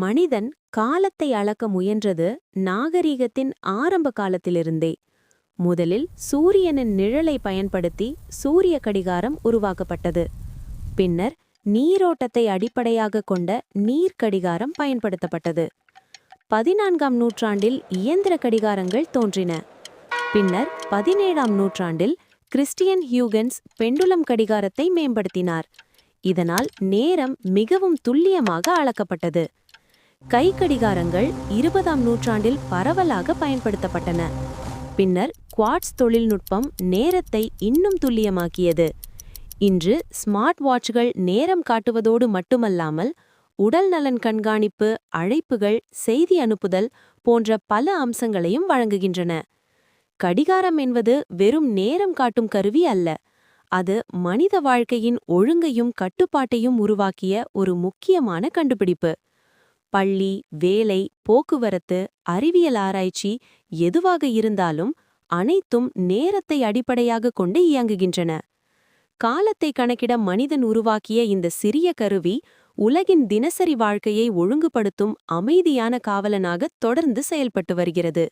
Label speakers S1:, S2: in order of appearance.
S1: மனிதன் காலத்தை அளக்க முயன்றது நாகரீகத்தின் ஆரம்ப காலத்திலிருந்தே. முதலில் சூரியனின் நிழலை பயன்படுத்தி சூரிய கடிகாரம் உருவாக்கப்பட்டது. பின்னர் நீரோட்டத்தை அடிப்படையாக கொண்ட நீர்க்கடிகாரம் பயன்படுத்தப்பட்டது. 14ஆம் நூற்றாண்டில் இயந்திர கடிகாரங்கள் தோன்றின. பின்னர் 17ஆம் நூற்றாண்டில் கிறிஸ்டியன் ஹியூகன்ஸ் பெண்டுலம் கடிகாரத்தை மேம்படுத்தினார். இதனால் நேரம் மிகவும் துல்லியமாக அளக்கப்பட்டது. கை கடிகாரங்கள் 20ஆம் நூற்றாண்டில் பரவலாக பயன்படுத்தப்பட்டன. பின்னர் குவார்ட்ஸ் தொழில்நுட்பம் நேரத்தை இன்னும் துல்லியமாக்கியது. இன்று ஸ்மார்ட் வாட்ச்கள் நேரம் காட்டுவதோடு மட்டுமல்லாமல் உடல் நலன் கண்காணிப்பு, அழைப்புகள், செய்தி அனுப்புதல் போன்ற பல அம்சங்களையும் வழங்குகின்றன. கடிகாரம் என்பது வெறும் நேரம் காட்டும் கருவி அல்ல. அது மனித வாழ்க்கையின் ஒழுங்கையும் கட்டுப்பாட்டையும் உருவாக்கிய ஒரு முக்கியமான கண்டுபிடிப்பு. பள்ளி, வேலை, போக்குவரத்து, அறிவியல் ஆராய்ச்சி எதுவாக இருந்தாலும் அனைத்தும் நேரத்தை அடிப்படையாக கொண்டு இயங்குகின்றன. காலத்தை கணக்கிட மனிதன் உருவாக்கிய இந்த சிறிய கருவி உலகின் தினசரி வாழ்க்கையை ஒழுங்குபடுத்தும் அமைதியான காவலனாக தொடர்ந்து செயல்பட்டு வருகிறது.